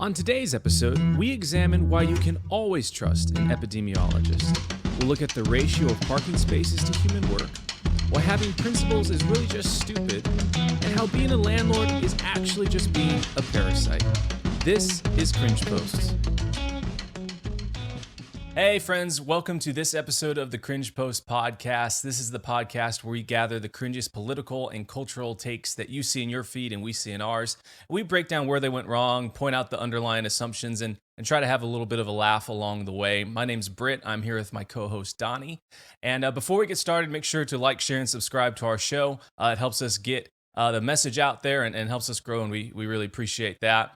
On today's episode, we examine why you can always trust an epidemiologist. We'll look at the ratio of parking spaces to human work, why having principles is really just stupid, and how being a landlord is actually just being a parasite. This is Cringe Posts. Hey friends, welcome to this episode of the Cringe Post podcast. This is the podcast where we gather the cringiest political and cultural takes that you see in your feed and we see in ours. We break down where they went wrong, point out the underlying assumptions, and try to have a little bit of a laugh along the way. My name's Britt. I'm here with my co-host Donnie. And before we get started, make sure to like, share, and subscribe to our show. It helps us get the message out there and helps us grow, and we really appreciate that.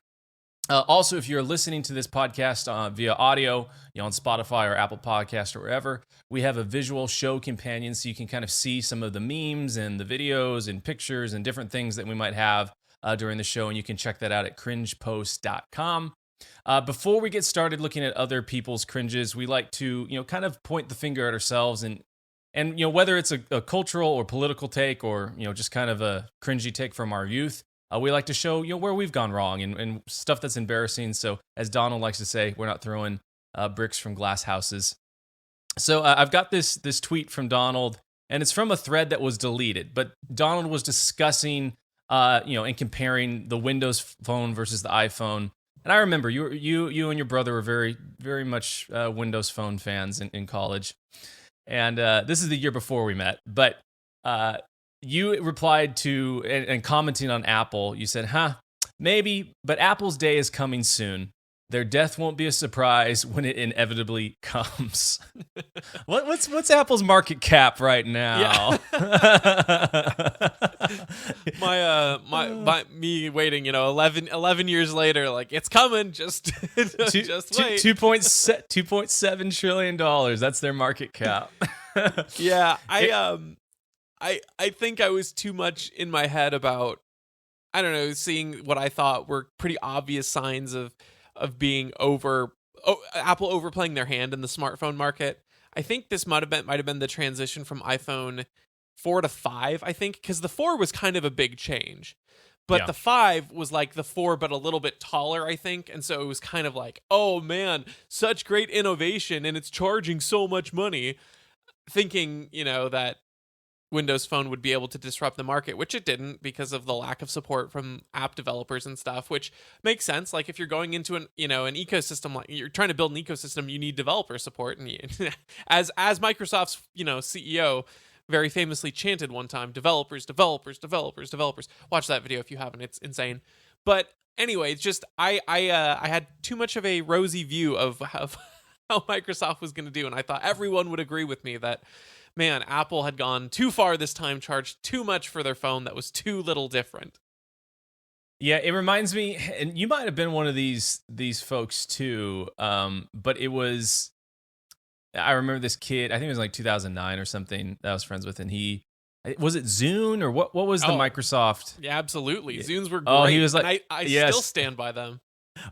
Also, if you're listening to this podcast via audio, on Spotify or Apple Podcast or wherever, we have a visual show companion so you can kind of see some of the memes and the videos and pictures and different things that we might have during the show, and you can check that out at cringepost.com. Before we get started looking at other people's cringes, we like to, kind of point the finger at ourselves and whether it's a cultural or political take or, just kind of a cringy take from our youth. We like to show where we've gone wrong and stuff that's embarrassing. So as Donald likes to say, we're not throwing bricks from glass houses. So I've got this tweet from Donald, and it's from a thread that was deleted. But Donald was discussing, and comparing the Windows Phone versus the iPhone. And I remember you and your brother were very, very much Windows Phone fans in college. And this is the year before we met, but. You replied to, and commenting on Apple, you said, maybe, but Apple's day is coming soon. Their death won't be a surprise when it inevitably comes. What's Apple's market cap right now? Yeah. Me waiting, 11 years later, like it's coming. Just wait. $2.7 trillion. That's their market cap. Yeah, I think I was too much in my head about, seeing what I thought were pretty obvious signs of being Apple overplaying their hand in the smartphone market. I think this might have been the transition from iPhone 4 to 5, I think, because the 4 was kind of a big change. But the 5 was like the 4, but a little bit taller, I think. And so it was kind of like, oh man, such great innovation, and it's charging so much money. Thinking, that Windows Phone would be able to disrupt the market, which it didn't because of the lack of support from app developers and stuff, which makes sense. Like if you're going into an ecosystem, like you're trying to build an ecosystem, you need developer support. And as Microsoft's, CEO very famously chanted one time, developers. Watch that video if you haven't. It's insane. But anyway, it's just, I had too much of a rosy view of how Microsoft was going to do. And I thought everyone would agree with me that, man, Apple had gone too far this time, charged too much for their phone that was too little different. Yeah, it reminds me, and you might have been one of these folks too, but it was, I remember this kid, I think it was like 2009 or something that I was friends with, and was it Zune or what was the Microsoft? Yeah, absolutely. Zunes were great. Oh, he was like, I still stand by them.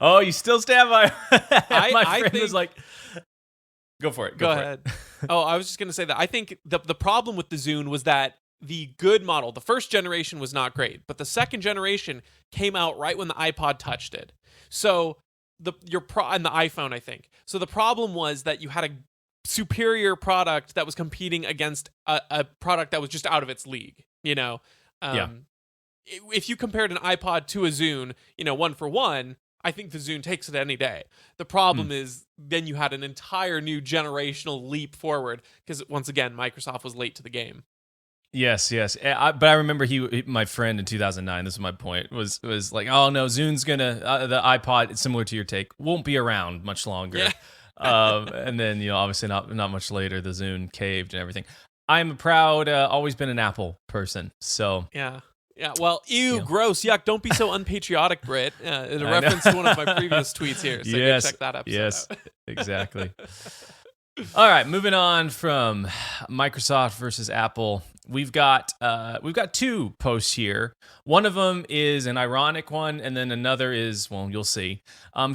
Oh, you still stand by My friend was like, go for it. Go ahead. I was just going to say that I think the problem with the Zune was that the good model, the first generation was not great, but the second generation came out right when the iPod Touch did. So and the iPhone, I think. So the problem was that you had a superior product that was competing against a product that was just out of its league, If you compared an iPod to a Zune, one for one, I think the Zune takes it any day. The problem is then you had an entire new generational leap forward because, once again, Microsoft was late to the game. Yes. But I remember my friend in 2009, this is my point, was like, oh no, Zune's gonna, the iPod, similar to your take, won't be around much longer. Yeah. And then, obviously not much later, the Zune caved and everything. I'm a proud, always been an Apple person, so. Yeah, well, gross, yuck, don't be so unpatriotic, Britt. In a reference to one of my previous tweets here, so go check that episode out. Exactly. All right, moving on from Microsoft versus Apple. We've got two posts here. One of them is an ironic one, and then another is, well, you'll see.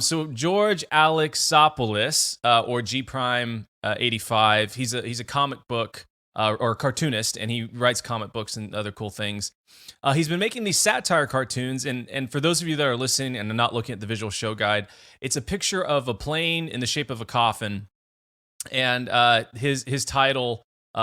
So George Alexopoulos, or G Prime 85, he's a comic book or cartoonist, and he writes comic books and other cool things. He's been making these satire cartoons, and for those of you that are listening and are not looking at the visual show guide, it's a picture of a plane in the shape of a coffin, and his title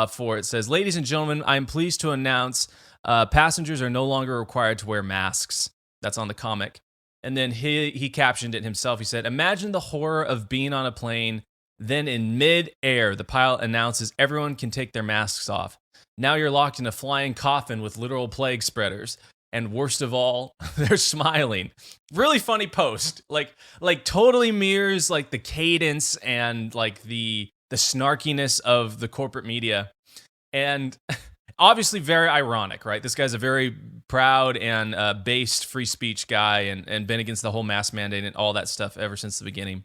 for it says, "Ladies and gentlemen, I am pleased to announce passengers are no longer required to wear masks." That's on the comic. And then he captioned it himself. He said, "Imagine the horror of being on a plane. Then in mid-air, the pilot announces everyone can take their masks off. Now you're locked in a flying coffin with literal plague spreaders. And worst of all, they're smiling." Really funny post. Like totally mirrors like the cadence and like the snarkiness of the corporate media. And obviously very ironic, right? This guy's a very proud and based free speech guy and been against the whole mask mandate and all that stuff ever since the beginning.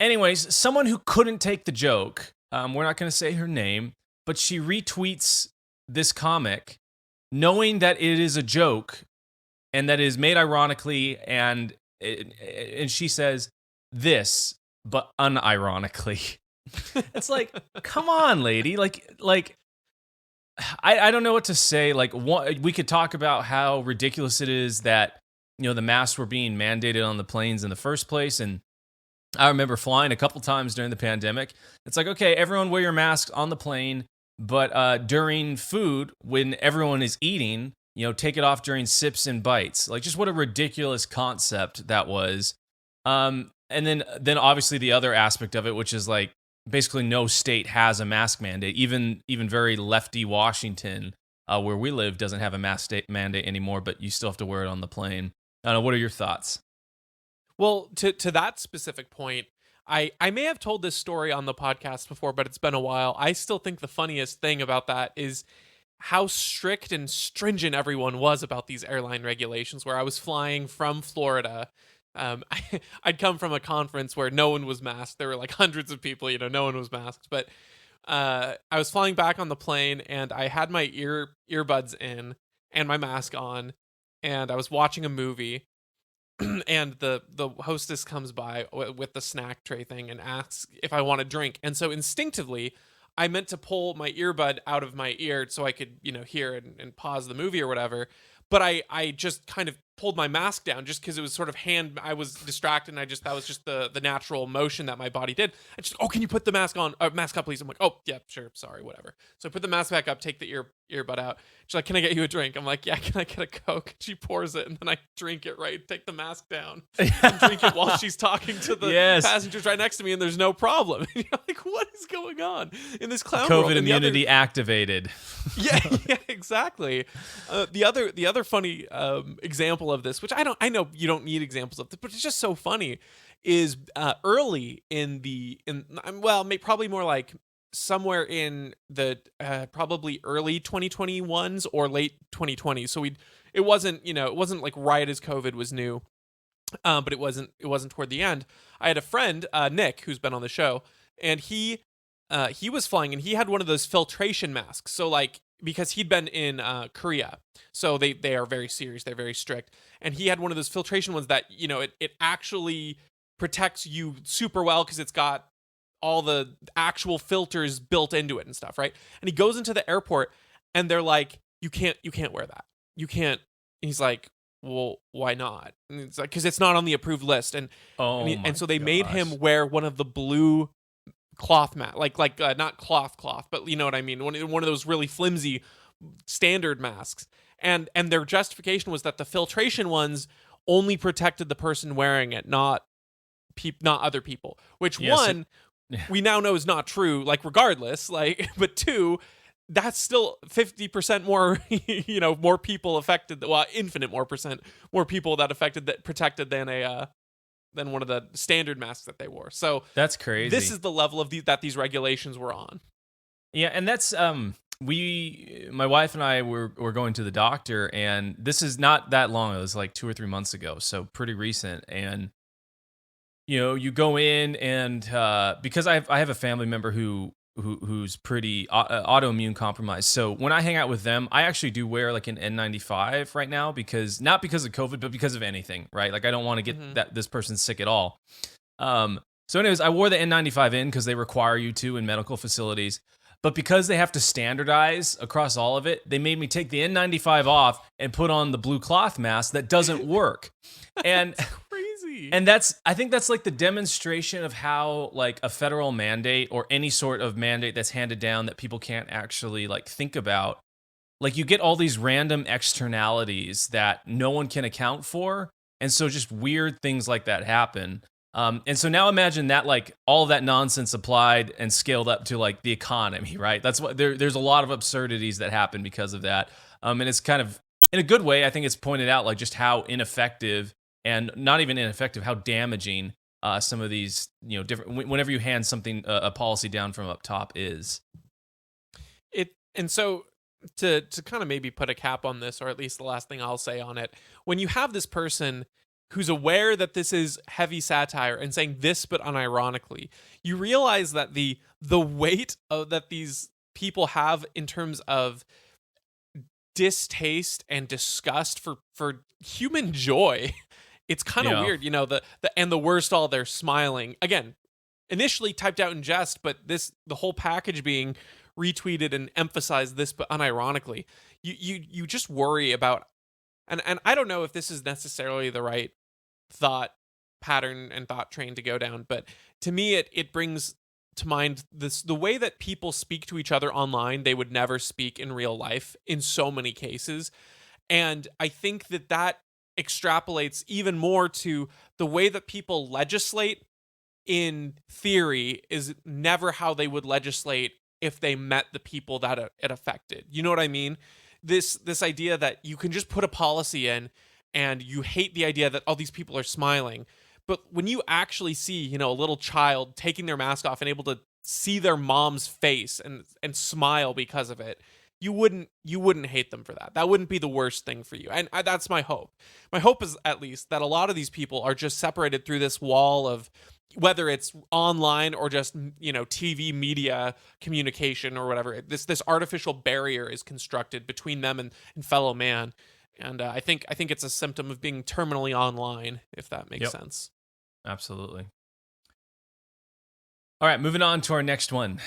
Anyways, someone who couldn't take the joke, we're not going to say her name, but she retweets this comic knowing that it is a joke and that it is made ironically, and she says this, but unironically. It's like, come on, lady. Like I don't know what to say. Like, we could talk about how ridiculous it is that, the masks were being mandated on the planes in the first place, and I remember flying a couple times during the pandemic. It's like, okay, everyone wear your masks on the plane, but during food, when everyone is eating, take it off during sips and bites. Like, just what a ridiculous concept that was. And then obviously the other aspect of it, which is like basically no state has a mask mandate. Even very lefty Washington, where we live, doesn't have a mask mandate anymore, but you still have to wear it on the plane. I don't know. What are your thoughts? Well, to that specific point, I may have told this story on the podcast before, but it's been a while. I still think the funniest thing about that is how strict and stringent everyone was about these airline regulations, where I was flying from Florida. I'd come from a conference where no one was masked. There were like hundreds of people, no one was masked. But I was flying back on the plane, and I had my earbuds in and my mask on, and I was watching a movie. And the hostess comes by with the snack tray thing and asks if I want a drink. And so instinctively, I meant to pull my earbud out of my ear so I could, hear and pause the movie or whatever. But I just kind of pulled my mask down just because it was sort of I was distracted, and that was just the natural motion that my body did. I just, "Oh, can you put the mask on? Mask up, please." I'm like, "Oh, yeah, sure, sorry, whatever." So I put the mask back up, take the earbud out. She's like, "Can I get you a drink?" I'm like, "Yeah, can I get a Coke?" She pours it, and then I drink it, right? Take the mask down and drink it while she's talking to the passengers right next to me, and there's no problem. And you're like, what is going on in this clown world? COVID immunity activated. Yeah, exactly. The other funny example of this, which I know you don't need examples of this, but it's just so funny, is early probably more like somewhere in the probably early 2021s or late 2020s. So it wasn't like right as COVID was new, but it wasn't toward the end. I had a friend, Nick, who's been on the show, and he was flying, and he had one of those filtration masks. So like, because he'd been in Korea, so they are very serious, they're very strict, and he had one of those filtration ones that it actually protects you super well because it's got all the actual filters built into it and stuff, right? And he goes into the airport, and they're like, you can't wear that, you can't. And he's like, well, why not? And it's like, because it's not on the approved list, and so they made him wear one of the blue cloth mat, like not cloth, but you know what I mean, one of those really flimsy standard masks, and their justification was that the filtration ones only protected the person wearing it, not other people, which we now know is not true, like regardless, like, but two, that's still 50% more, more people affected, well, infinite more people that protected than one of the standard masks that they wore. So that's crazy. This is the level of that these regulations were on. Yeah, and that's my wife and I were going to the doctor, and this is not that long. It was like 2 or 3 months ago, so pretty recent. And you go in, and because I have a family member who's pretty autoimmune compromised. So when I hang out with them, I actually do wear like an N95 right now, not because of COVID, but because of anything, right? Like I don't want to get this person sick at all. So anyways, I wore the N95 in because they require you to in medical facilities. But because they have to standardize across all of it, they made me take the N95 off and put on the blue cloth mask that doesn't work. And Crazy. and I think that's like the demonstration of how like a federal mandate or any sort of mandate that's handed down that people can't actually like think about. Like you get all these random externalities that no one can account for. And so just weird things like that happen. And so now imagine that like all of that nonsense applied and scaled up to like the economy, right? That's what there's a lot of absurdities that happen because of that. And it's kind of in a good way, I think it's pointed out like just how ineffective and not even ineffective, how damaging some of these, different, whenever you hand something, a policy down from up top is. And so to kind of maybe put a cap on this, or at least the last thing I'll say on it, when you have this person who's aware that this is heavy satire and saying this but unironically, you realize that the weight that these people have in terms of distaste and disgust for human joy, it's kind of weird, the worst all, they're smiling again, initially typed out in jest, but the whole package being retweeted and emphasized this but unironically, you just worry about, and I don't know if this is necessarily the right thought pattern and thought train to go down, but to me it brings to mind the way that people speak to each other online they would never speak in real life in so many cases. And I think that extrapolates even more to the way that people legislate in theory is never how they would legislate if they met the people that it affected. You know what I mean? This idea that you can just put a policy in and you hate the idea that all these people are smiling. But when you actually see, a little child taking their mask off and able to see their mom's face and smile because of it, you wouldn't hate them for that. That wouldn't be the worst thing for you. And that's my hope. My hope is at least that a lot of these people are just separated through this wall of, whether it's online or just, TV media communication or whatever, this artificial barrier is constructed between them and fellow man. And I think it's a symptom of being terminally online, if that makes sense. Absolutely. All right, moving on to our next one.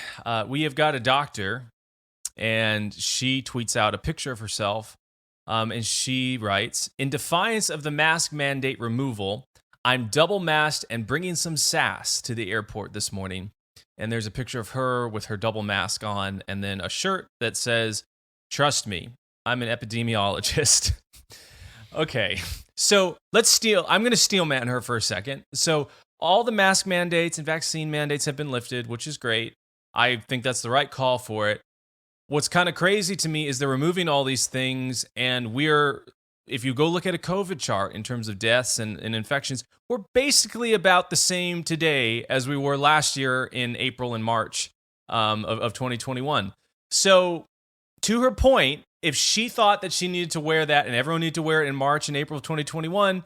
We have got a doctor, and she tweets out a picture of herself, and she writes, "In defiance of the mask mandate removal, I'm double masked and bringing some sass to the airport this morning." And there's a picture of her with her double mask on, and then a shirt that says, "Trust me, I'm an epidemiologist." Okay, so I'm going to steel man her for a second. So all the mask mandates and vaccine mandates have been lifted, which is great. I think that's the right call for it. What's kind of crazy to me is they're removing all these things, and if you go look at a COVID chart in terms of deaths and infections, we're basically about the same today as we were last year in April and March of 2021. So to her point, if she thought that she needed to wear that and everyone needed to wear it in March and April of 2021,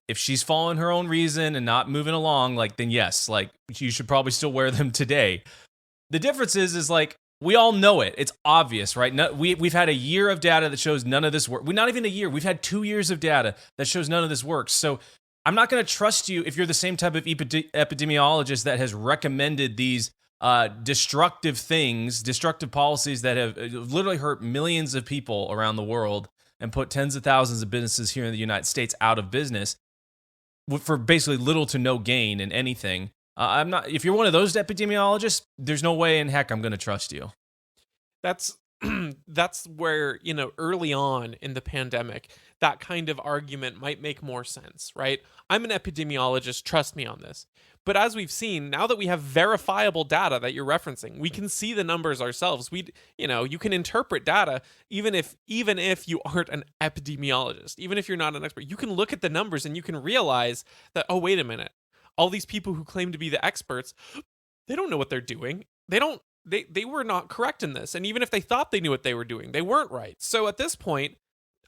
if she's following her own reason and not moving along, then yes, you should probably still wear them today. The difference is we all know it. It's obvious, right? We've had a year of data that shows none of this works. Not even a year. We've had 2 years of data that shows none of this works. So I'm not going to trust you if you're the same type of epidemiologist that has recommended these destructive policies that have literally hurt millions of people around the world and put tens of thousands of businesses here in the United States out of business for basically little to no gain in anything. I'm not. If you're one of those epidemiologists, there's no way in heck I'm going to trust you. That's where, early on in the pandemic, that kind of argument might make more sense, right? I'm an epidemiologist, trust me on this. But as we've seen, now that we have verifiable data that you're referencing, we can see the numbers ourselves. You can interpret data even if you aren't an epidemiologist, even if you're not an expert. You can look at the numbers and you can realize that, oh, wait a minute. All these people who claim to be the experts, they don't know what they're doing. They were not correct in this. And even if they thought they knew what they were doing, they weren't right. So at this point,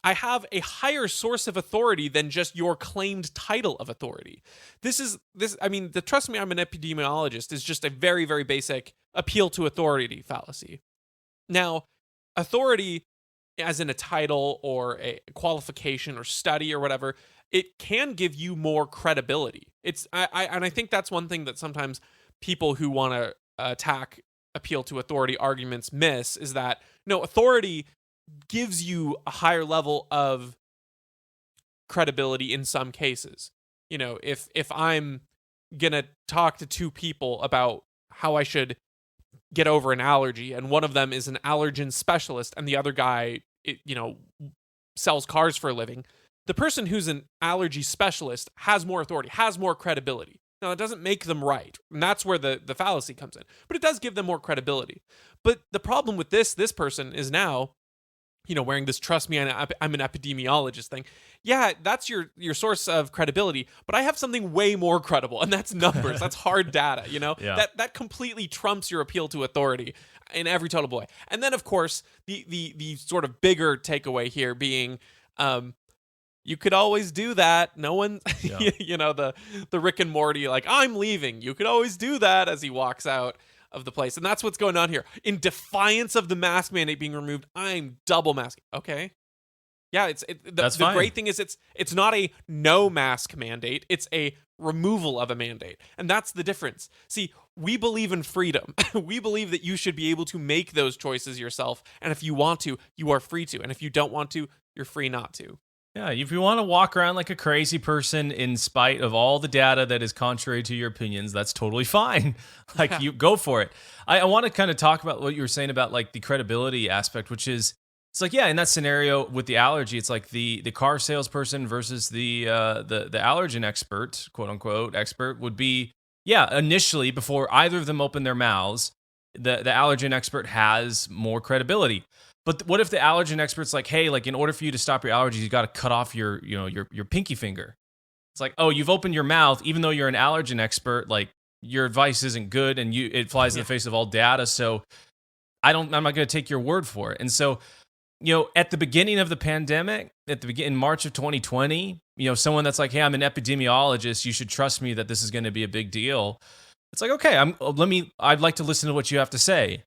I have a higher source of authority than just your claimed title of authority. The trust me, I'm an epidemiologist is just a very, very basic appeal to authority fallacy. Now, authority as in a title or a qualification or study or whatever, it can give you more credibility. I think that's one thing that sometimes people who want to attack appeal to authority arguments miss is that no, authority gives you a higher level of credibility in some cases. If I'm gonna talk to two people about how I should get over an allergy, and one of them is an allergen specialist and the other guy sells cars for a living, the person who's an allergy specialist has more authority, has more credibility. Now, it doesn't make them right, and that's where the fallacy comes in, but it does give them more credibility. But the problem with this person is now, wearing this "trust me, I'm an epidemiologist" thing. Yeah, that's your source of credibility, but I have something way more credible, and that's numbers. That's hard data. Yeah. That completely trumps your appeal to authority in every total way. And then, of course, the sort of bigger takeaway here being, you could always do that. No one, Yeah. the Rick and Morty, like, I'm leaving. You could always do that, as he walks out of the place. And that's what's going on here. In defiance of the mask mandate being removed, I'm double masking. Okay. Yeah, That's the fine. great thing is it's not a no mask mandate, it's a removal of a mandate. And that's the difference. See, we believe in freedom. We believe that you should be able to make those choices yourself, and if you want to, you are free to. And if you don't want to, you're free not to. Yeah, if you want to walk around like a crazy person in spite of all the data that is contrary to your opinions, that's totally fine. Like, you go for it. I want to kind of talk about what you were saying about like the credibility aspect, which is, it's like, yeah, in that scenario with the allergy, it's like the car salesperson versus the allergen expert, quote unquote expert, would be, yeah, initially before either of them open their mouths, the allergen expert has more credibility. But what if the allergen expert's like, hey, like, in order for you to stop your allergies, you got to cut off your pinky finger. It's like, oh, you've opened your mouth, even though you're an allergen expert, like, your advice isn't good, and it flies in the face of all data. So I'm not going to take your word for it. And so, at the beginning of the pandemic, in March of 2020, someone that's like, hey, I'm an epidemiologist, you should trust me that this is going to be a big deal. It's like, okay, I'd like to listen to what you have to say.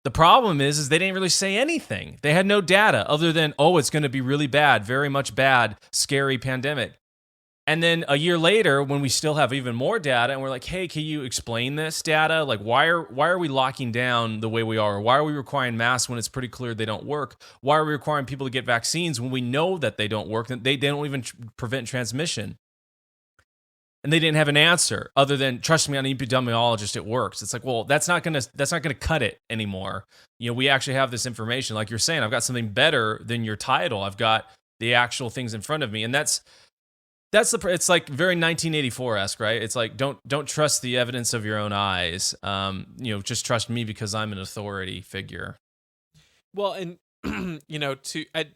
The problem is they didn't really say anything. They had no data other than, oh, it's going to be really bad, very much bad, scary pandemic. And then a year later, when we still have even more data, and we're like, hey, can you explain this data? Like, why are we locking down the way we are? Why are we requiring masks when it's pretty clear they don't work? Why are we requiring people to get vaccines when we know that they don't work, that they don't even prevent transmission? And they didn't have an answer other than, trust me, I'm an epidemiologist, it works. It's like, well, that's not gonna cut it anymore. We actually have this information. Like you're saying, I've got something better than your title. I've got the actual things in front of me, and it's like very 1984-esque, right? It's like, don't trust the evidence of your own eyes. Just trust me because I'm an authority figure. Well, and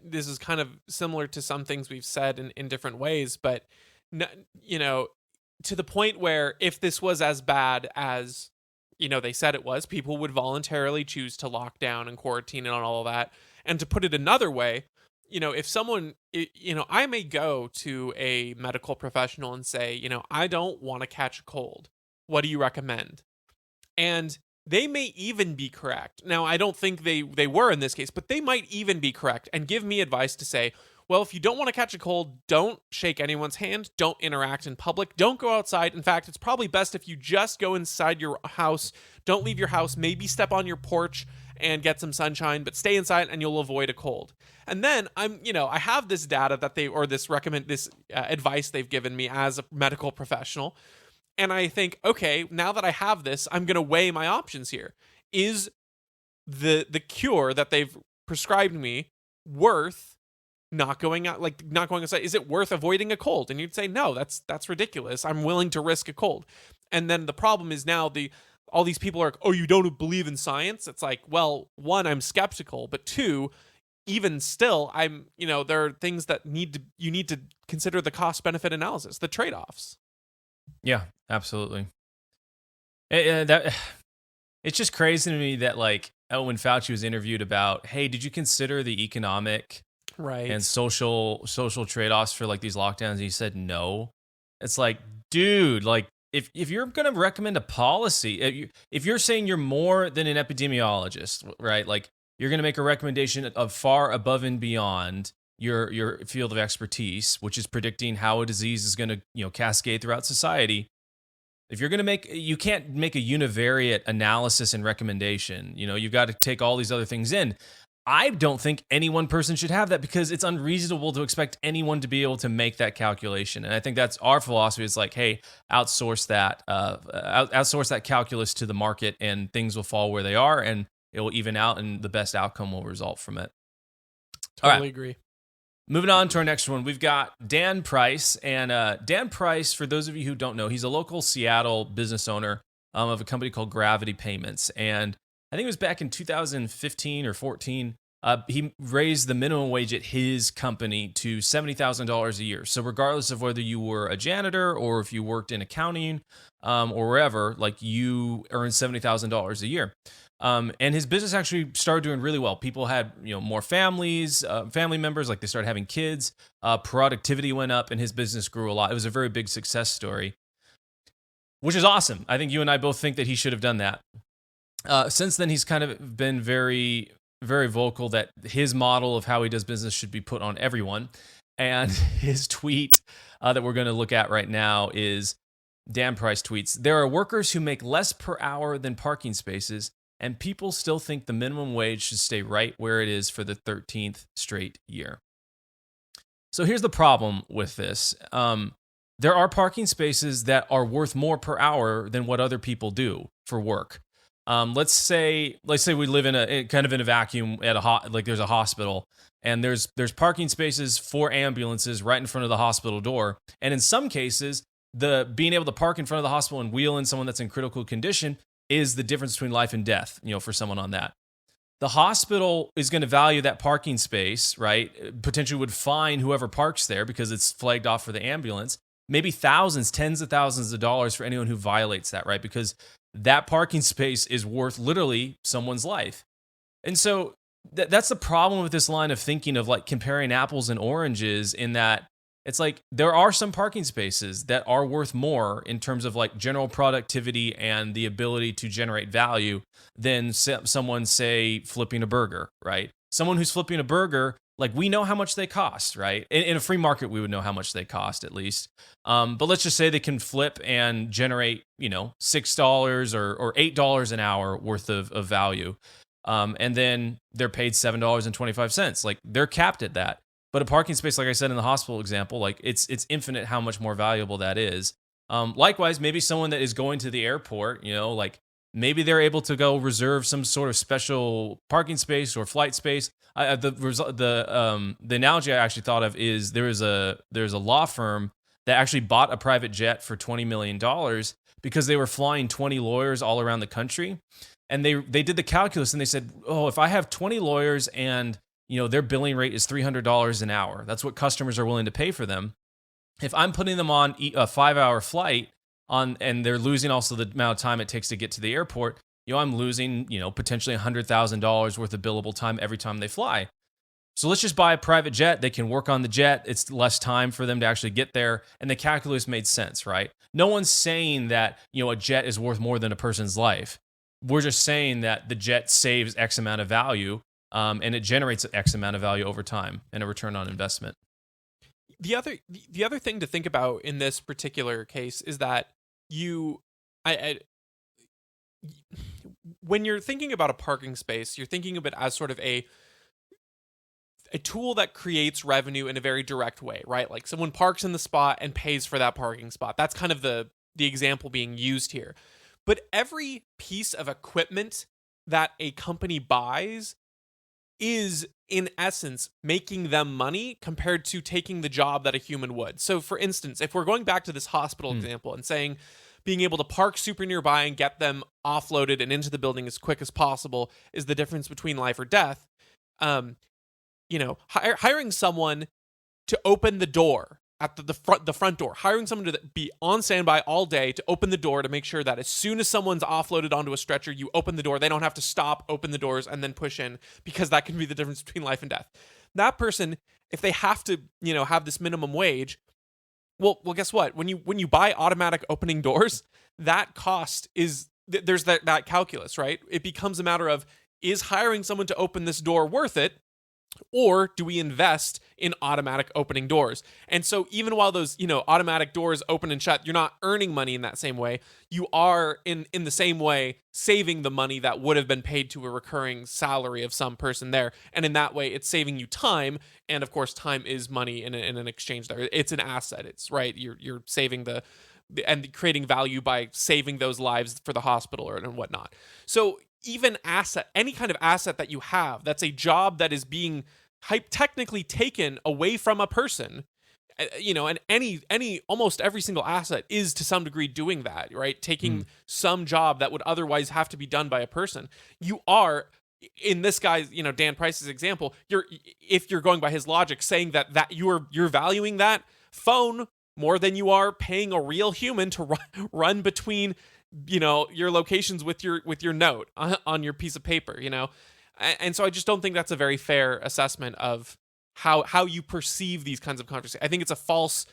this is kind of similar to some things we've said in different ways, but to the point where if this was as bad as they said it was, people would voluntarily choose to lock down and quarantine and all of that. And to put it another way, if someone, I may go to a medical professional and say, I don't want to catch a cold. What do you recommend? And they may even be correct. Now, I don't think they were in this case, but they might even be correct and give me advice to say, well, if you don't want to catch a cold, don't shake anyone's hand, don't interact in public, don't go outside. In fact, it's probably best if you just go inside your house, don't leave your house, maybe step on your porch and get some sunshine, but stay inside and you'll avoid a cold. And then I have this data that this advice they've given me as a medical professional. And I think, okay, now that I have this, I'm going to weigh my options here. Is the cure that they've prescribed me worth not going outside? Is it worth avoiding a cold? And you'd say, no, that's ridiculous. I'm willing to risk a cold. And then the problem is now all these people are, oh, you don't believe in science? It's like, well, one, I'm skeptical, but two, even still, there are things that you need to consider the cost benefit analysis, the trade-offs. Yeah, absolutely. It's just crazy to me that, like, when Fauci was interviewed about, hey, did you consider the economic and social trade-offs for like these lockdowns? And he said no. It's like, dude, like, if you're going to recommend a policy, if you're saying you're more than an epidemiologist, right? Like, you're going to make a recommendation of far above and beyond your field of expertise, which is predicting how a disease is going to, cascade throughout society. If you're going to you can't make a univariate analysis and recommendation. You've got to take all these other things in. I don't think any one person should have that, because it's unreasonable to expect anyone to be able to make that calculation. And I think that's our philosophy. It's like, hey, outsource that calculus to the market, and things will fall where they are, and it will even out, and the best outcome will result from it. Totally agree. Moving on to our next one, we've got Dan Price. And Dan Price, for those of you who don't know, he's a local Seattle business owner of a company called Gravity Payments. And I think it was back in 2015 or 14, he raised the minimum wage at his company to $70,000 a year. So regardless of whether you were a janitor or if you worked in accounting or wherever, like, you earn $70,000 a year. And his business actually started doing really well. People had, more family members, like they started having kids. Productivity went up, and his business grew a lot. It was a very big success story, which is awesome. I think you and I both think that he should have done that. Since then, he's kind of been very, very vocal that his model of how he does business should be put on everyone. And his tweet that we're going to look at right now is Dan Price tweets, "There are workers who make less per hour than parking spaces, and people still think the minimum wage should stay right where it is for the 13th straight year." So here's the problem with this. There are parking spaces that are worth more per hour than what other people do for work. Let's say we live in a vacuum at there's a hospital, and there's parking spaces for ambulances right in front of the hospital door. And in some cases, the being able to park in front of the hospital and wheel in someone that's in critical condition is the difference between life and death, for someone on that. The hospital is going to value that parking space, right? Potentially would fine whoever parks there because it's flagged off for the ambulance. Maybe thousands, tens of thousands of dollars for anyone who violates that, right? Because that parking space is worth literally someone's life. And so that's the problem with this line of thinking of like comparing apples and oranges, in that it's like there are some parking spaces that are worth more in terms of like general productivity and the ability to generate value than someone, say, flipping a burger, right? Someone who's flipping a burger, like, we know how much they cost, right? In a free market, we would know how much they cost at least. But let's just say they can flip and generate, $6 or $8 an hour worth of value. And then they're paid $7.25. Like, they're capped at that. But a parking space, like I said in the hospital example, like it's infinite how much more valuable that is. Likewise, maybe someone that is going to the airport, like maybe they're able to go reserve some sort of special parking space or flight space. The analogy I actually thought of is there's a law firm that actually bought a private jet for $20 million because they were flying 20 lawyers all around the country. And they did the calculus, and they said, oh, if I have 20 lawyers and their billing rate is $300 an hour, that's what customers are willing to pay for them. If I'm putting them on a 5-hour flight and they're losing also the amount of time it takes to get to the airport, I'm losing, potentially $100,000 worth of billable time every time they fly. So let's just buy a private jet. They can work on the jet. It's less time for them to actually get there. And the calculus made sense, right? No one's saying that, a jet is worth more than a person's life. We're just saying that the jet saves X amount of value, and it generates X amount of value over time and a return on investment. The other thing to think about in this particular case is that when you're thinking about a parking space, you're thinking of it as sort of a tool that creates revenue in a very direct way, right? Like someone parks in the spot and pays for that parking spot. That's kind of the example being used here. But every piece of equipment that a company buys is, in essence, making them money compared to taking the job that a human would. So, for instance, if we're going back to this hospital example and saying being able to park super nearby and get them offloaded and into the building as quick as possible is the difference between life or death, hiring someone to open the door at the front door, hiring someone to be on standby all day to open the door to make sure that as soon as someone's offloaded onto a stretcher, you open the door. They don't have to stop, open the doors, and then push in, because that can be the difference between life and death. That person, if they have to, have this minimum wage, well, guess what? When you buy automatic opening doors, that cost is there's that calculus, right? It becomes a matter of, is hiring someone to open this door worth it? Or do we invest in automatic opening doors? And so even while those, automatic doors open and shut, you're not earning money in that same way. You are in the same way saving the money that would have been paid to a recurring salary of some person there. And in that way, it's saving you time. And of course, time is money in an exchange there. It's an asset. It's right. You're saving and creating value by saving those lives for the hospital and whatnot. So even any kind of asset that you have, that's a job that is being technically taken away from a person, and almost every single asset is to some degree doing that, right? Taking some job that would otherwise have to be done by a person. You are, in this guy's, Dan Price's example, if you're going by his logic, saying that you're valuing that phone more than you are paying a real human to run between your locations with your note on your piece of paper, and so I just don't think that's a very fair assessment of how you perceive these kinds of conversations. I think it's a false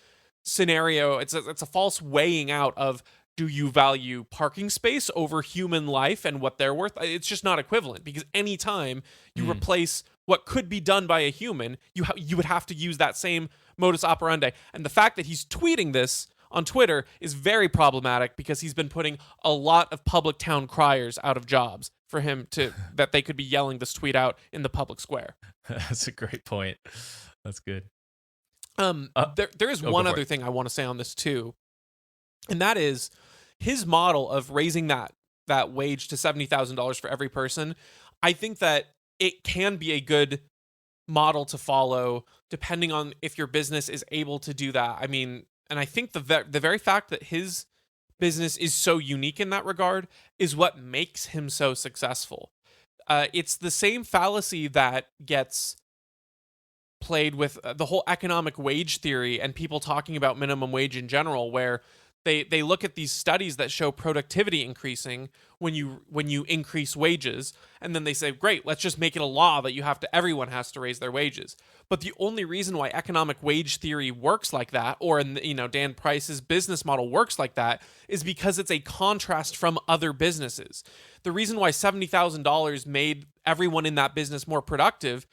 scenario. It's a false weighing out of, do you value parking space over human life and what they're worth? It's just not equivalent, because anytime you replace what could be done by a human, you would have to use that same modus operandi. And the fact that he's tweeting this on Twitter is very problematic, because he's been putting a lot of public town criers out of jobs for him that they could be yelling this tweet out in the public square. That's a great point. That's good. There is one other thing I want to say on this too, and that is his model of raising that wage to $70,000 for every person. I think that it can be a good model to follow, depending on if your business is able to do that. I mean, and I think the very fact that his business is so unique in that regard is what makes him so successful. It's the same fallacy that gets played with the whole economic wage theory and people talking about minimum wage in general, where they look at these studies that show productivity increasing when you increase wages, and then they say, great, let's just make it a law that everyone has to raise their wages. But the only reason why economic wage theory works like that, or Dan Price's business model works like that, is because it's a contrast from other businesses. The reason why $70,000 made everyone in that business more productive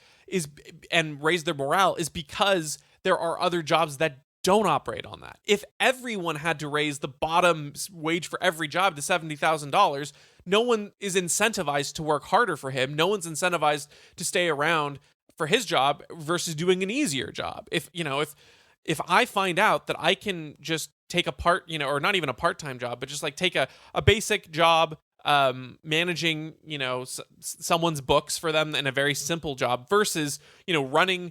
and raised their morale is because there are other jobs that don't operate on that. If everyone had to raise the bottom wage for every job to $70,000, no one is incentivized to work harder for him. No one's incentivized to stay around for his job versus doing an easier job. If I find out that I can just take a or not even a part-time job, but just like take a basic job managing, someone's books for them in a very simple job versus, running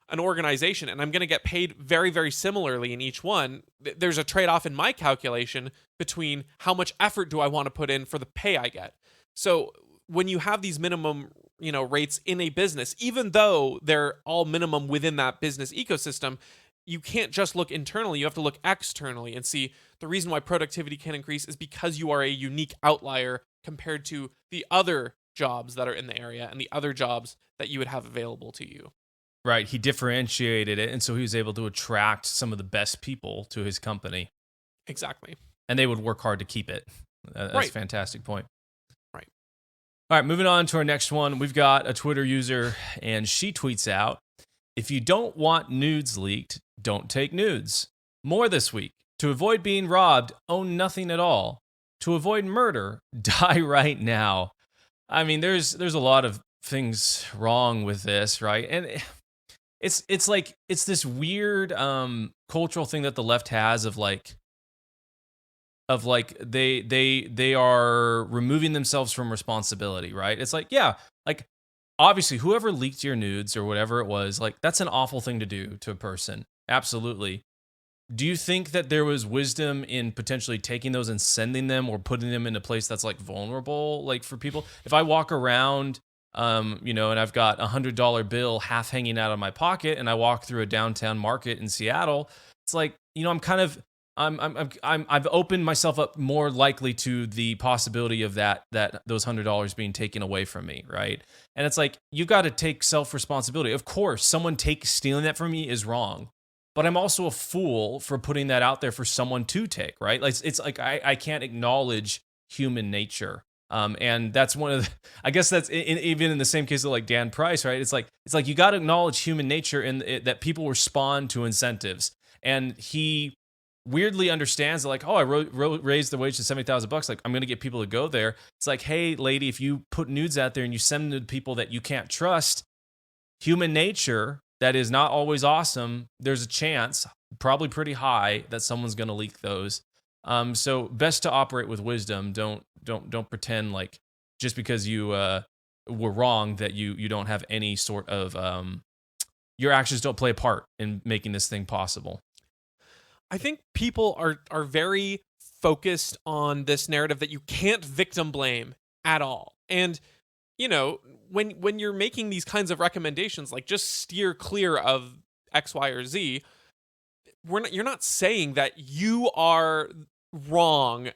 an organization, and I'm going to get paid very, very similarly in each one, there's a trade-off in my calculation between how much effort do I want to put in for the pay I get. So when you have these minimum, rates in a business, even though they're all minimum within that business ecosystem, you can't just look internally. You have to look externally and see the reason why productivity can increase is because you are a unique outlier compared to the other jobs that are in the area and the other jobs that you would have available to you. Right. He differentiated it, and so he was able to attract some of the best people to his company. Exactly. And they would work hard to keep it. That's right. A fantastic point. Right. All right, moving on to our next one. We've got a Twitter user, and she tweets out, if you don't want nudes leaked, don't take nudes. More this week. To avoid being robbed, own nothing at all. To avoid murder, die right now. I mean, there's a lot of things wrong with this, right? And it's like it's this weird cultural thing that the left has of like they are removing themselves from responsibility, right? It's like, yeah, like obviously whoever leaked your nudes or whatever it was, like that's an awful thing to do to a person. Absolutely. Do you think that there was wisdom in potentially taking those and sending them or putting them in a place that's like vulnerable, like for people? If I walk around and I've got $100 bill half hanging out of my pocket, and I walk through a downtown market in Seattle, it's like, I've opened myself up more likely to the possibility of that those $100 being taken away from me, right? And it's like, you got to take self-responsibility. Of course, someone stealing that from me is wrong, but I'm also a fool for putting that out there for someone to take, right? Like it's like I can't acknowledge human nature. And that's one of the, I guess that's even in the same case of like Dan Price, right? It's like you got to acknowledge human nature and that people respond to incentives. And he weirdly understands that, like, oh, I raised the wage to $70,000. Like, I'm going to get people to go there. It's like, hey, lady, if you put nudes out there and you send them to people that you can't trust, human nature, that is not always awesome. There's a chance, probably pretty high, that someone's going to leak those. So best to operate with wisdom. Don't pretend like just because you were wrong that you don't have any sort of your actions don't play a part in making this thing possible. I think people are very focused on this narrative that you can't victim blame at all. And, you know, when you're making these kinds of recommendations, like just steer clear of X, Y, or Z, you're not saying that you are wrong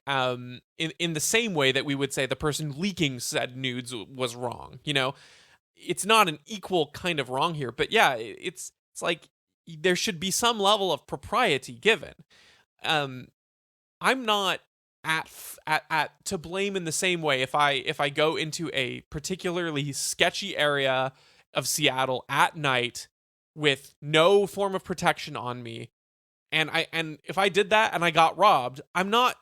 in the same way that we would say the person leaking said nudes was wrong. You know, it's not an equal kind of wrong here. But yeah, it's like there should be some level of propriety given. I'm not at to blame in the same way if I go into a particularly sketchy area of Seattle at night with no form of protection on me, and if I did that and I got robbed, I'm not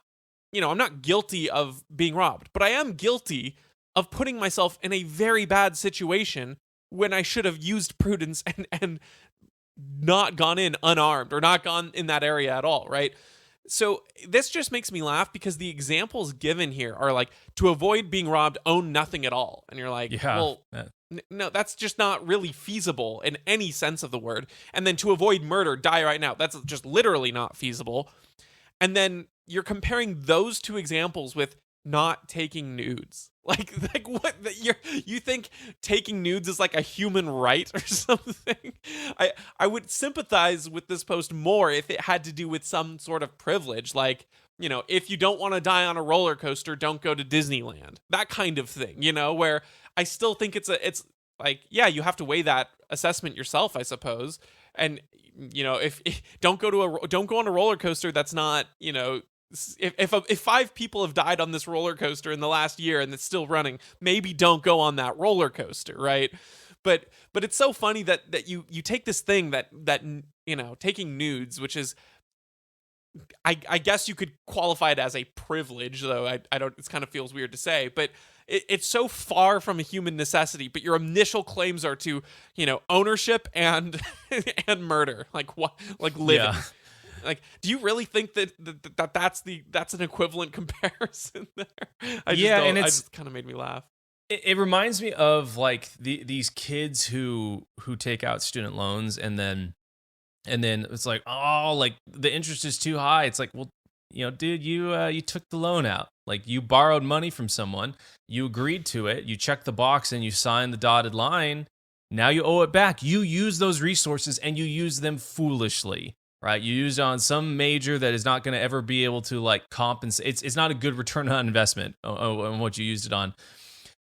guilty of being robbed, but I am guilty of putting myself in a very bad situation when I should have used prudence and not gone in unarmed or not gone in that area at all, right? So this just makes me laugh because the examples given here are like, to avoid being robbed, own nothing at all. And you're like, yeah, well, no, that's just not really feasible in any sense of the word. And then to avoid murder, die right now. That's just literally not feasible. And then you're comparing those two examples with not taking nudes. Like what? You think taking nudes is like a human right or something? I would sympathize with this post more if it had to do with some sort of privilege, like, you know, if you don't want to die on a roller coaster, don't go to Disneyland. That kind of thing, you know, where I still think it's like, yeah, you have to weigh that assessment yourself, I suppose. And, you know, if don't go on a roller coaster that's not, you know, if 5 people have died on this roller coaster in the last year and it's still running, maybe don't go on that roller coaster, right? But it's so funny that you take this thing that you know, taking nudes, which is, I guess you could qualify it as a privilege, though I don't. It kind of feels weird to say, but it's so far from a human necessity. But your initial claims are to, you know, ownership and and murder, like what, like living. Yeah. Like, do you really think that's an equivalent comparison there? I just kind of made me laugh. It reminds me of like these kids who take out student loans and then it's like, oh, like the interest is too high. It's like, well, you know, dude, you took the loan out. Like, you borrowed money from someone, you agreed to it, you checked the box and you signed the dotted line. Now you owe it back. You use those resources and you use them foolishly. Right, you use it on some major that is not going to ever be able to like compensate. It's not a good return on investment on what you used it on.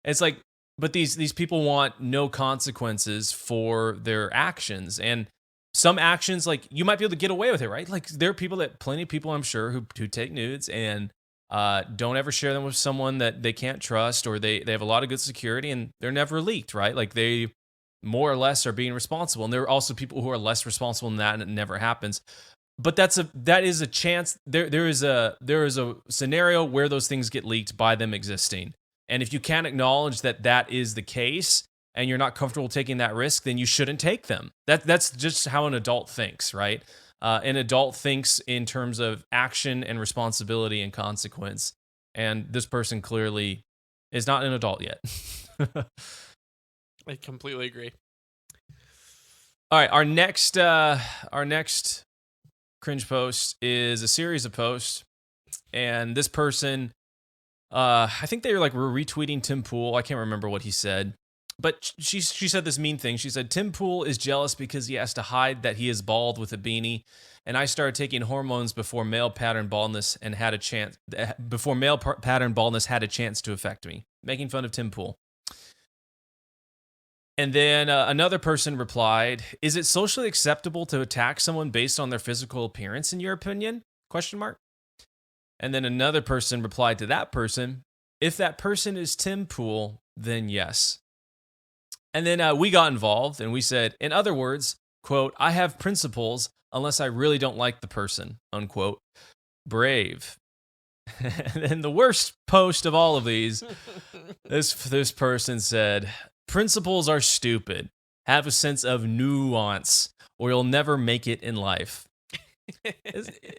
It's like, but these people want no consequences for their actions, and some actions, like, you might be able to get away with it, right? Like, there are plenty of people I'm sure who take nudes and don't ever share them with someone that they can't trust, or they have a lot of good security and they're never leaked, right? Like, they more or less are being responsible. And there are also people who are less responsible than that, and it never happens. But that is a chance. There is a scenario where those things get leaked by them existing. And if you can't acknowledge that is the case, and you're not comfortable taking that risk, then you shouldn't take them. That's just how an adult thinks, right? An adult thinks in terms of action and responsibility and consequence. And this person clearly is not an adult yet. I completely agree. All right, our next cringe post is a series of posts, and this person, I think they were retweeting Tim Pool. I can't remember what he said, but she said this mean thing. She said, Tim Pool is jealous because he has to hide that he is bald with a beanie, and I started taking hormones before male pattern baldness had a chance to affect me. Making fun of Tim Pool. And then another person replied, is it socially acceptable to attack someone based on their physical appearance, in your opinion? ? And then another person replied to that person, If that person is Tim Pool, then yes. And then we got involved and we said, in other words, quote, I have principles unless I really don't like the person, unquote. Brave. And then the worst post of all of these, this person said, principles are stupid. Have a sense of nuance or you'll never make it in life.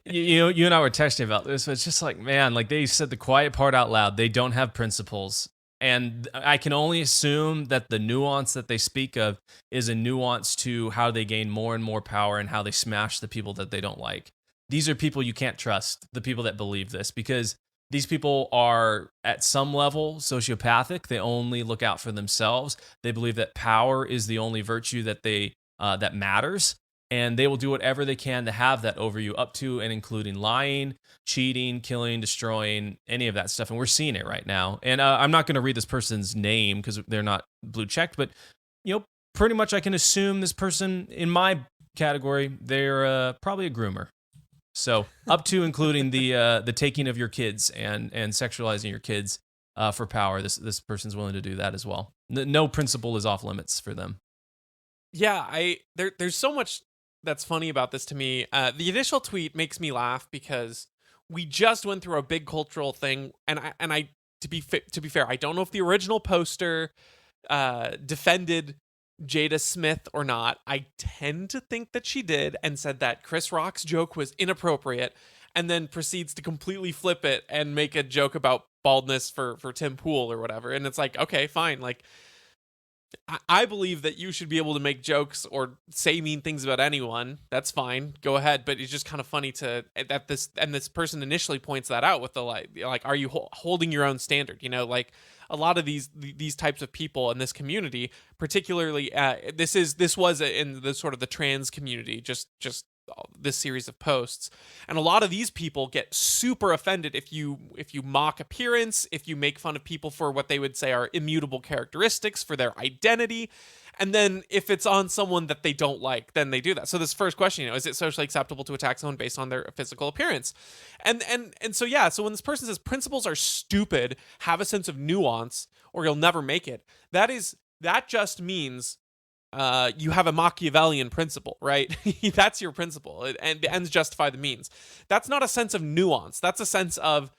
You and I were texting about this, but it's just like, man, like they said the quiet part out loud. They don't have principles. And I can only assume that the nuance that they speak of is a nuance to how they gain more and more power and how they smash the people that they don't like. These are people you can't trust, the people that believe this, because these people are at some level sociopathic. They only look out for themselves. They believe that power is the only virtue that that matters. And they will do whatever they can to have that over you, up to and including lying, cheating, killing, destroying, any of that stuff. And we're seeing it right now. And I'm not going to read this person's name because they're not blue checked, but pretty much I can assume this person in my category, they're probably a groomer. So up to including the taking of your kids and sexualizing your kids for power. This person's willing to do that as well. No principle is off limits for them. Yeah, there's so much that's funny about this to me. The initial tweet makes me laugh because we just went through a big cultural thing, and I to be fair, I don't know if the original poster defended Jada Smith or not. I tend to think that she did and said that Chris Rock's joke was inappropriate, and then proceeds to completely flip it and make a joke about baldness for Tim Pool or whatever. And it's like, okay, fine, like. I believe that you should be able to make jokes or say mean things about anyone. That's fine. Go ahead. But it's just kind of funny that this person initially points that out with the like are you holding your own standard? Like a lot of these types of people in this community, particularly this was in the sort of the trans community, just this series of posts, and a lot of these people get super offended if you mock appearance, if you make fun of people for what they would say are immutable characteristics for their identity, and then if it's on someone that they don't like, then they do that. So this first question, is it socially acceptable to attack someone based on their physical appearance? And so yeah, so when this person says principles are stupid, have a sense of nuance, or you'll never make it, that just means you have a Machiavellian principle, right? That's your principle, and the ends justify the means. That's not a sense of nuance. That's a sense of,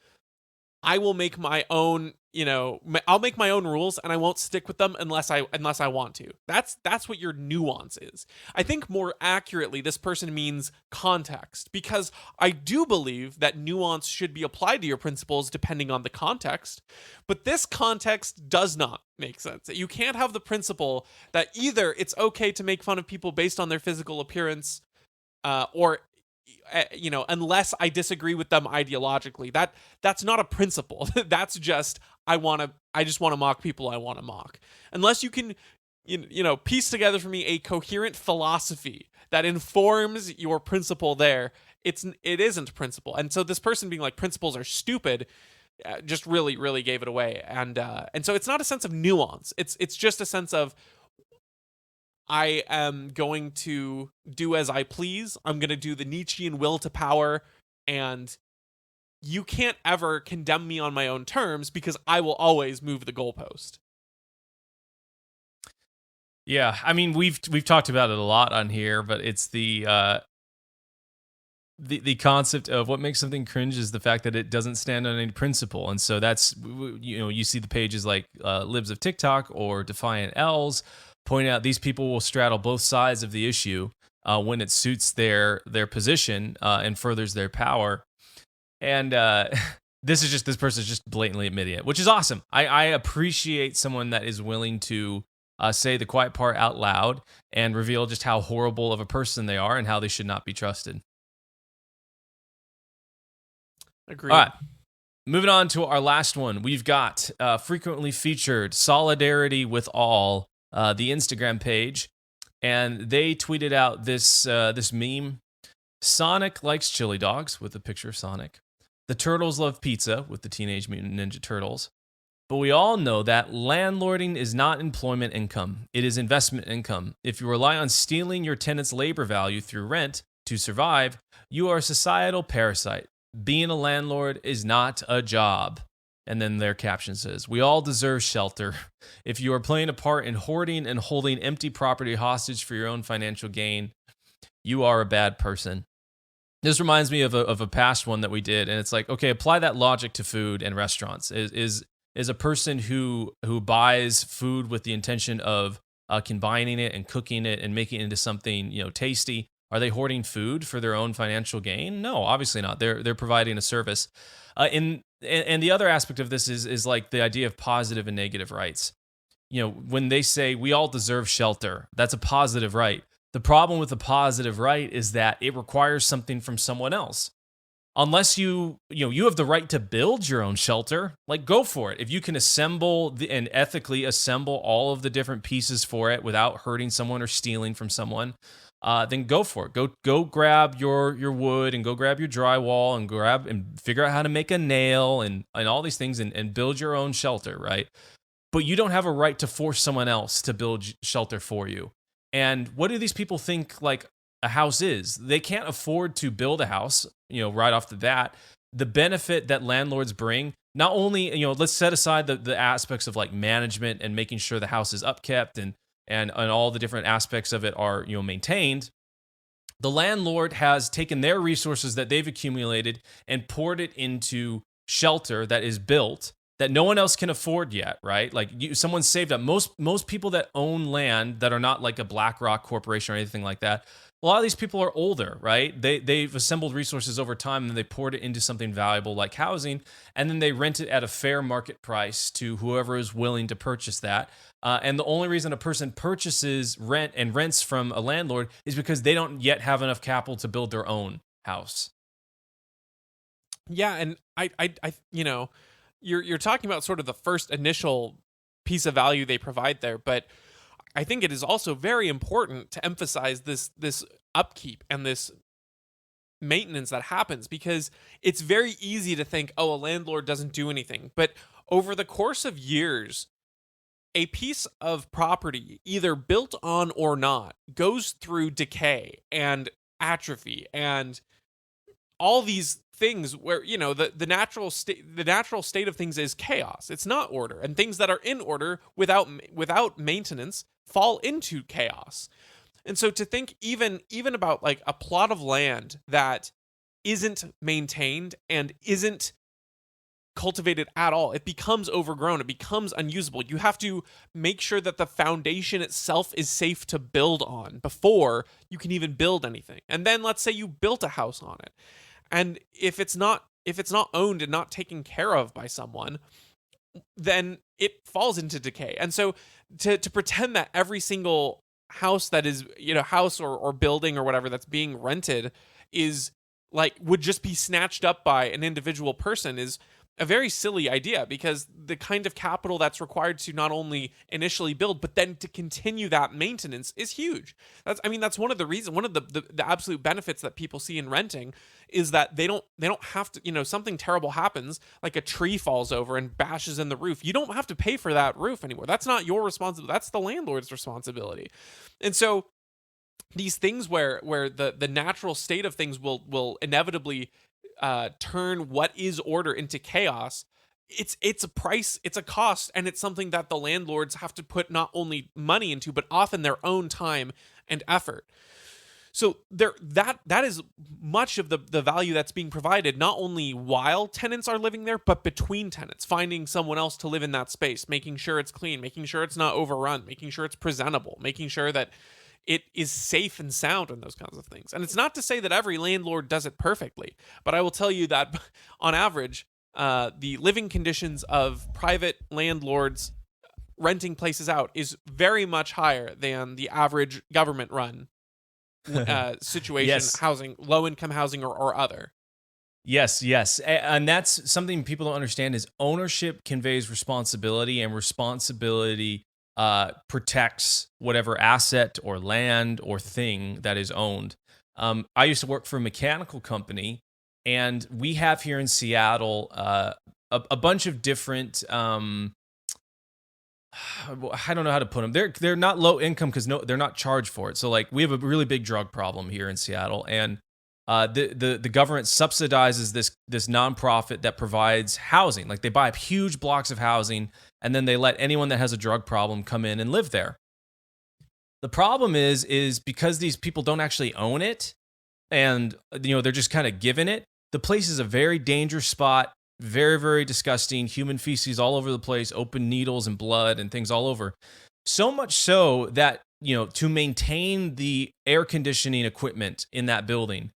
I will make my own, I'll make my own rules and I won't stick with them unless I want to. That's what your nuance is. I think more accurately, this person means context, because I do believe that nuance should be applied to your principles depending on the context, but this context does not make sense. You can't have the principle that either it's okay to make fun of people based on their physical appearance, or unless I disagree with them ideologically. That's not a principle. That's just I just want to mock people I want to mock. Unless you can piece together for me a coherent philosophy that informs your principle there, it isn't a principle. And so this person being like principles are stupid just really, really gave it away. And so it's not a sense of nuance. It's just a sense of, I am going to do as I please. I'm going to do the Nietzschean will to power, and you can't ever condemn me on my own terms because I will always move the goalpost. Yeah, I mean we've talked about it a lot on here, but it's the concept of what makes something cringe is the fact that it doesn't stand on any principle. And so that's, you see the pages like Libs of TikTok or Defiant L's point out these people will straddle both sides of the issue when it suits their position and furthers their power. And this person is just blatantly admitting it, which is awesome. I appreciate someone that is willing to say the quiet part out loud and reveal just how horrible of a person they are and how they should not be trusted. Agreed. All right. Moving on to our last one. We've got frequently featured Solidarity with All, the Instagram page, and they tweeted out this meme. Sonic likes chili dogs, with a picture of Sonic. The Turtles love pizza, with the Teenage Mutant Ninja Turtles. But we all know that landlording is not employment income. It is investment income. If you rely on stealing your tenant's labor value through rent to survive, you are a societal parasite. Being a landlord is not a job. And then their caption says, "We all deserve shelter. If you are playing a part in hoarding and holding empty property hostage for your own financial gain, you are a bad person." This reminds me of a past one that we did, and it's like, okay, apply that logic to food and restaurants. Is a person who buys food with the intention of combining it and cooking it and making it into something tasty? Are they hoarding food for their own financial gain? No, obviously not. They're providing a service. And the other aspect of this is like the idea of positive and negative rights. When they say we all deserve shelter, that's a positive right. The problem with the positive right is that it requires something from someone else. Unless you have the right to build your own shelter, like go for it. If you can assemble and ethically assemble all of the different pieces for it without hurting someone or stealing from someone, then go for it. Go grab your wood and go grab your drywall and figure out how to make a nail and all these things and build your own shelter, right? But you don't have a right to force someone else to build shelter for you. And what do these people think like a house is? They can't afford to build a house, right off the bat. The benefit that landlords bring, not only, let's set aside the aspects of like management and making sure the house is upkept and all the different aspects of it are, maintained. The landlord has taken their resources that they've accumulated and poured it into shelter that is built that no one else can afford yet, right? Like someone saved up. Most people that own land that are not like a BlackRock corporation or anything like that, a lot of these people are older, right? They've assembled resources over time and they poured it into something valuable like housing, and then they rent it at a fair market price to whoever is willing to purchase that. And the only reason a person purchases rents from a landlord is because they don't yet have enough capital to build their own house. Yeah, and I you're talking about sort of the first initial piece of value they provide there, but I think it is also very important to emphasize this upkeep and this maintenance that happens, because it's very easy to think, oh, a landlord doesn't do anything. But over the course of years, a piece of property, either built on or not, goes through decay and atrophy and all these things where the natural state of things is chaos. It's not order, and things that are in order without maintenance fall into chaos. And so to think even about like a plot of land that isn't maintained and isn't cultivated at all, it becomes overgrown, it becomes unusable. You have to make sure that the foundation itself is safe to build on before you can even build anything. And then let's say you built a house on it, and if it's not owned and not taken care of by someone, then it falls into decay. And so to pretend that every single house that is, house or building or whatever that's being rented is like would just be snatched up by an individual person is a very silly idea, because the kind of capital that's required to not only initially build but then to continue that maintenance is huge. That's one of the reasons, one of the absolute benefits that people see in renting is that they don't have to, something terrible happens, like a tree falls over and bashes in the roof. You don't have to pay for that roof anymore. That's not your responsibility. That's the landlord's responsibility. And so these things where the natural state of things will inevitably turn what is order into chaos, it's a price, it's a cost, and it's something that the landlords have to put not only money into, but often their own time and effort. So that is much of the value that's being provided, not only while tenants are living there, but between tenants, finding someone else to live in that space, making sure it's clean, making sure it's not overrun, making sure it's presentable, making sure that it is safe and sound, and those kinds of things. And it's not to say that every landlord does it perfectly, but I will tell you that on average, the living conditions of private landlords renting places out is very much higher than the average government run situation, Yes. housing, low-income housing or other. Yes. And that's something people don't understand is ownership conveys responsibility, and responsibility protects whatever asset or land or thing that is owned. I used to work for a mechanical company, and we have here in Seattle a bunch of different I don't know how to put them. They're not low income because they're not charged for it. So like we have a really big drug problem here in Seattle, and the government subsidizes this nonprofit that provides housing. Like they buy up huge blocks of housing, and then they let anyone that has a drug problem come in and live there. The problem is because these people don't actually own it, and they're just kind of given it. The place is a very dangerous spot, very, very disgusting. Human feces all over the place, open needles and blood and things all over. So much so that to maintain the air conditioning equipment in that building,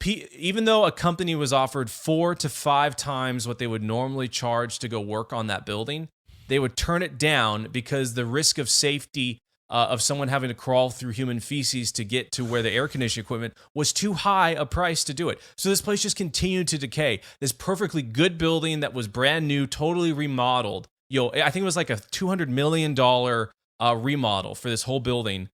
even though a company was offered 4 to 5 times what they would normally charge to go work on that building, they would turn it down because the risk of safety of someone having to crawl through human feces to get to where the air conditioning equipment was too high a price to do it. So this place just continued to decay. This perfectly good building that was brand new, totally remodeled. I think it was like a $200 million remodel for this whole building.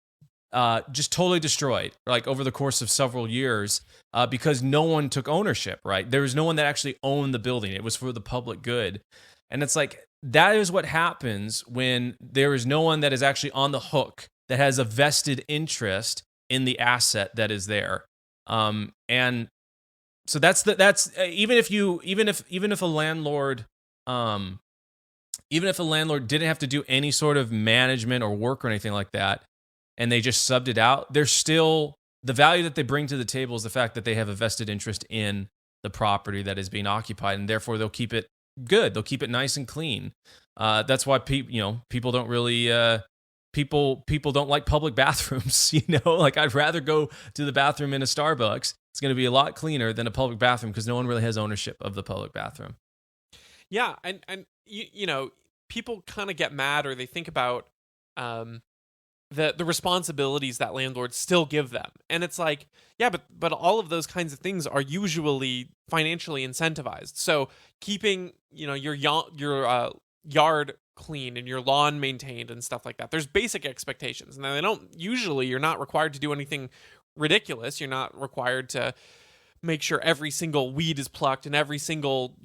Just totally destroyed, like over the course of several years, because no one took ownership, right? There was no one that actually owned the building. It was for the public good. And it's like, that is what happens when there is no one that is actually on the hook, that has a vested interest in the asset that is there. And so that's even if a landlord didn't have to do any sort of management or work or anything like that, and they just subbed it out, there's still the value that they bring to the table is the fact that they have a vested interest in the property that is being occupied, and therefore they'll keep it good. They'll keep it nice and clean. That's why people don't really people don't like public bathrooms. Like I'd rather go to the bathroom in a Starbucks. It's going to be a lot cleaner than a public bathroom because no one really has ownership of the public bathroom. Yeah, and people kind of get mad, or they think about the responsibilities that landlords still give them, and it's like, yeah, but all of those kinds of things are usually financially incentivized. So keeping your yard clean and your lawn maintained and stuff like that, there's basic expectations. Now you're not required to do anything ridiculous. You're not required to make sure every single weed is plucked and every single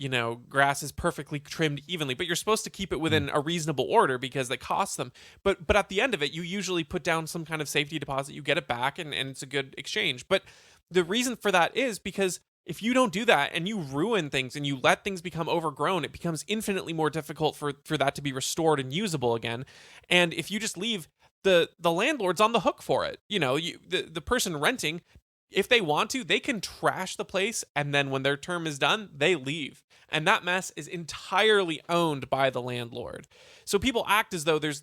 grass is perfectly trimmed evenly, but you're supposed to keep it within a reasonable order because they cost them. But at the end of it, you usually put down some kind of safety deposit, you get it back, and it's a good exchange. But the reason for that is because if you don't do that and you ruin things and you let things become overgrown, it becomes infinitely more difficult for that to be restored and usable again. And if you just leave, the landlord's on the hook for it. The person renting, if they want to, they can trash the place, and then when their term is done, they leave. And that mess is entirely owned by the landlord. So people act as though there's,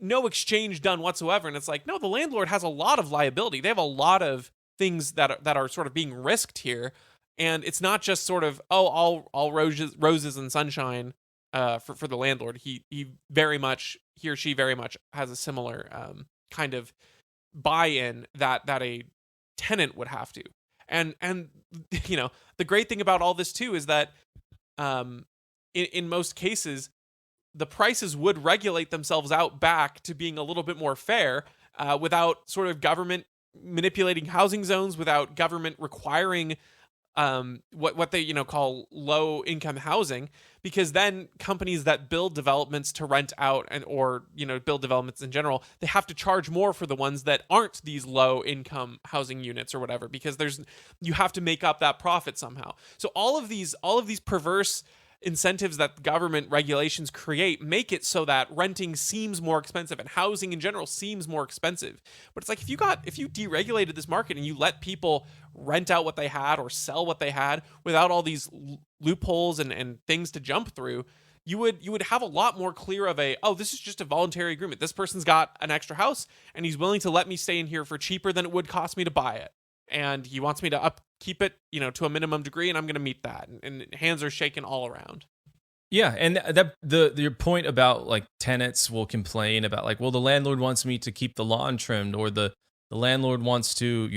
no exchange done whatsoever. And it's like, no, the landlord has a lot of liability. They have a lot of things that are sort of being risked here. And it's not just sort of, all roses and sunshine for the landlord. He or she very much has a similar kind of buy-in that a tenant would have to. And the great thing about all this too is that in most cases the prices would regulate themselves out back to being a little bit more fair, without sort of government manipulating housing zones, without government requiring what they call low income housing, because then companies that build developments to rent out or build developments in general, they have to charge more for the ones that aren't these low income housing units or whatever, because you have to make up that profit somehow. So all of these perverse incentives that government regulations create make it so that renting seems more expensive and housing in general seems more expensive. But it's like, if you deregulated this market and you let people rent out what they had or sell what they had without all these loopholes and things to jump through, you would have a lot more clear of this is just a voluntary agreement. This person's got an extra house and he's willing to let me stay in here for cheaper than it would cost me to buy it. And he wants me to upkeep it, to a minimum degree, and I'm going to meet that. And hands are shaken all around. Yeah, and your point about like tenants will complain about like, well, the landlord wants me to keep the lawn trimmed, or the landlord wants to,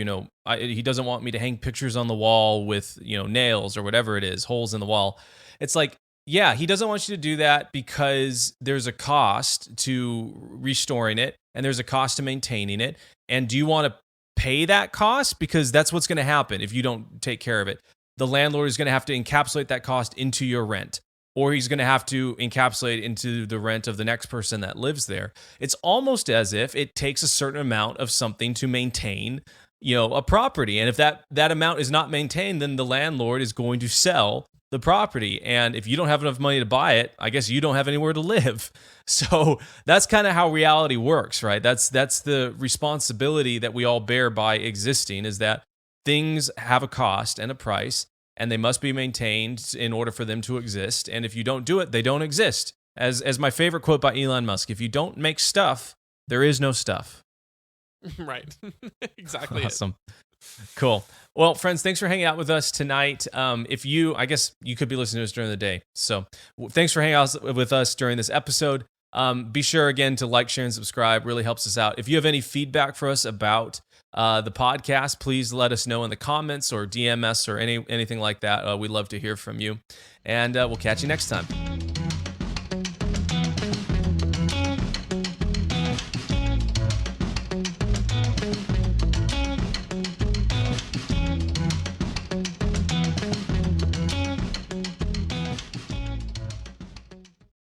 he doesn't want me to hang pictures on the wall with nails or whatever it is, holes in the wall. It's like, yeah, he doesn't want you to do that because there's a cost to restoring it and there's a cost to maintaining it. And do you want to pay that cost? Because that's what's going to happen if you don't take care of it. The landlord is going to have to encapsulate that cost into your rent, or he's going to have to encapsulate into the rent of the next person that lives there. It's almost as if it takes a certain amount of something to maintain a property. And if that amount is not maintained, then the landlord is going to sell the property. And if you don't have enough money to buy it, I guess you don't have anywhere to live. So that's kind of how reality works, right? That's the responsibility that we all bear by existing, is that things have a cost and a price, and they must be maintained in order for them to exist. And if you don't do it, they don't exist. As my favorite quote by Elon Musk, if you don't make stuff, there is no stuff. Right. Exactly. Awesome. Cool. Well, friends, thanks for hanging out with us tonight. I guess you could be listening to us during the day. So thanks for hanging out with us during this episode. Be sure, again, to like, share, and subscribe. Really helps us out. If you have any feedback for us about the podcast, please let us know in the comments or DM us or anything like that. We'd love to hear from you. And we'll catch you next time.